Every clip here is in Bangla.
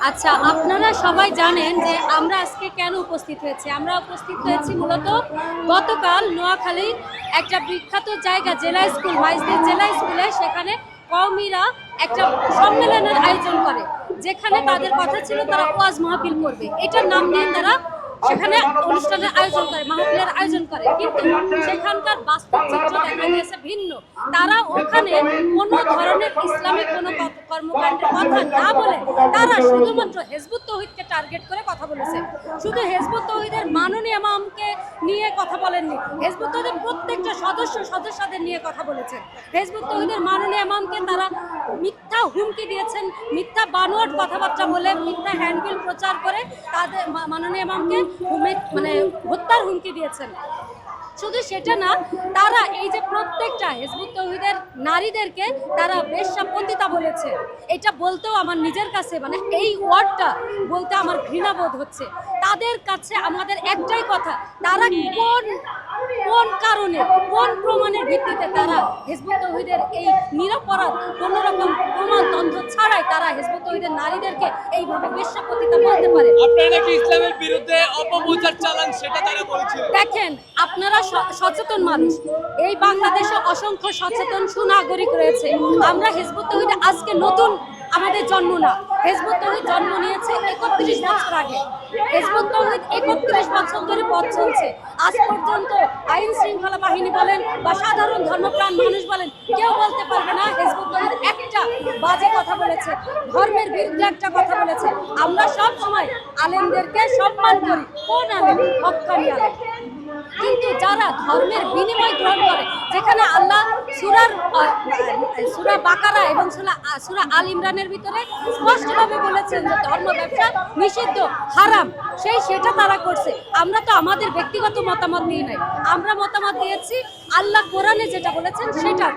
আচ্ছা, আপনারা সবাই জানেন যে আমরা আজকে কেন উপস্থিত হয়েছি। আমরা উপস্থিত হয়েছি মূলত গতকাল নোয়াখালীর একটা বিখ্যাত জায়গা জেলা স্কুল, মাইজদির জেলা স্কুলে, সেখানে কওমিরা একটা সম্মেলনের আয়োজন করে, যেখানে তাদের কথা ছিল তারা ওয়াজ মাহফিল করবে। এটার নাম দিয়ে তারা সেখানে অনুষ্ঠানের আয়োজন করে, মাহফিলের আয়োজন করে, কিন্তু সেখানকার বাস্তব চিত্র দেখা গিয়েছে ভিন্ন। তারা ওখানে কোনো ধরনের ইসলামিক কোনো কর্মকাণ্ডের কথা না বলে তারা শুধুমাত্র হিজবুত তৌহিদকে টার্গেট করে কথা বলেছে। শুধু হিজবুত তৌহিদের মাননীয় ইমামকে নিয়ে কথা বলেননি, হিজবুত তৌহিদের প্রত্যেকটা সদস্যদের নিয়ে কথা বলেছেন। হিজবুত তৌহিদের মাননীয় ইমামকে তারা মিথ্যা হুমকি দিয়েছেন, মিথ্যা বানোয়াট কথাবার্তা বলে, মিথ্যা হ্যান্ডবিল প্রচার করে তাদের মাননীয় ইমামকে হত্যার হুমকি দিয়েছেন। শুধু সেটা না, তারা এই যে প্রত্যেকটা হিজবুত তৌহিদের নারীদেরকে তারা বেশ্যাপতিতা বলেছে। এটা বলতেও আমার নিজের কাছে এই ওয়ার্ডটা বলতে আমার ঘৃণাবোধ হচ্ছে। তাদের কাছে আমাদের একটাই কথা, তারা কোন কারণে, কোন প্রমাণের ভিত্তিতে তারা হিজবুত তৌহিদের এই নিরপরাধ কোনো রকম প্রমাণ তথ্য ছাড়াই তারা হিজবুত তৌহিদের নারীদেরকে এইভাবে বেশ্যাপতিতা বলতে পারে। আপনারা নাকি ইসলামের বিরুদ্ধে অপপ্রচার চালান, সেটা তারা বলছিল। দেখেন, আপনারা সচেতন মানুষ, এই বাংলাদেশে অসংখ্য সচেতন সুনাগরিক রয়েছে। আমরা হিজবুত তৌহিদ আজকে নতুন আমাদের জন্ম না, হিজবুত তৌহিদ জন্ম নিয়েছে 31 বছর আগে। হিজবুত তৌহিদ 31 বছর ধরে পথ চলছে। আজ পর্যন্ত আইন শৃঙ্খলা বাহিনী বলেন বা সাধারণ ধর্মপ্রাণ মানুষ বলেন, কেউ বলতে পারবে না হিজবুত তৌহিদ একটা বাজে কথা বলেছে, ধর্মের বিরুদ্ধে একটা কথা বলেছে। আমরা সব সময় আলেমদেরকে সম্মান করি। কোন আলেম? হক্কানি আলেম। কিন্তু যারা ধর্মের বিনিময় গ্রহণ করে, যেখানে আল্লাহ সূরা বাকারা এবং সূরা আল ইমরানের ভিতরে স্পষ্টভাবে বলেছেন যে ধর্ম ব্যবসা নিষিদ্ধ, হারাম, সেটা তারা করছে। আমরা তো আমাদের ব্যক্তিগত মতামত দিই নাই, আমরা মতামত দিয়েছি আল্লাহ কোরআনে যেটা বলেছেন সেটা।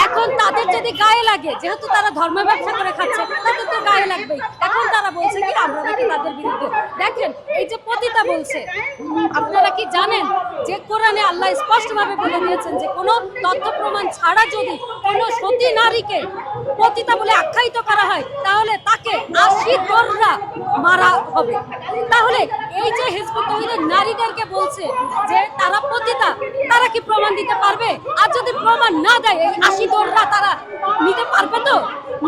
এখন তাদের যদি গায়ে লাগে, যেহেতু তারা ধর্ম ব্যবসা করে খাচ্ছে, তাদের তো গায়ে লাগবেই। এখন তারা বলছে কি আমরা নাকি তাদের বিরুদ্ধে। দেখেন, এই যে পতিতা বলছে, আপনারা কি জানেন যে কোরআনে আল্লাহ স্পষ্টভাবে বলে দিয়েছেন যে কোনো তথ্য প্রমাণ ছাড়া যদি কোনো সতী নারীকে পতিতা বলে আখ্যায়িত করা হয়, তাহলে তাকে 80 দোররা মারা হবে। তাহলে এই যে হিজবুত তৌহিদের নারীদেরকে বলছে যে তারা পতিতা, তারা কি প্রমাণ দিতে পারবে? আর যদি প্রমাণ না দেয়, এই 80 দোররা তারা নিতে পারবে তো?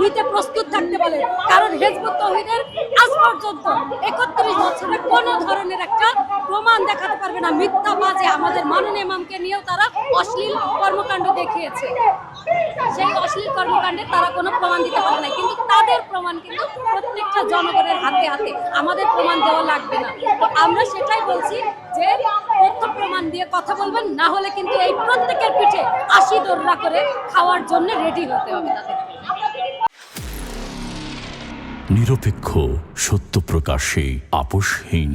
নিতে প্রস্তুত থাকতে বলে। কারণ হিজবুত তৌহিদের আজ পর্যন্ত 31 বছরে কোনো ধরনের একটা প্রমাণ দেখাতে পারবে না। মিথ্যা বাজে আমাদের মাননীয় ইমামকে নিয়েও তারা অশ্লীল কর্মকাণ্ড দেখিয়েছে। সেই অশ্লীল কর্মকাণ্ডে তারা কোনো প্রমাণ দিতে পারে না, কিন্তু তাদের প্রমাণ কিন্তু প্রত্যেকটা জনগণের হাতে হাতে। আমাদের প্রমাণ দেওয়া লাগবে না। তো আমরা সেটাই বলছি যে তথ্য প্রমাণ দিয়ে কথা বলবেন, না হলে কিন্তু এই প্রত্যেকের পিঠে 80 দোররা করে খাওয়ার জন্য রেডি হতে হবে তাদের। নিরপেক্ষ, সত্য প্রকাশে আপোষহীন।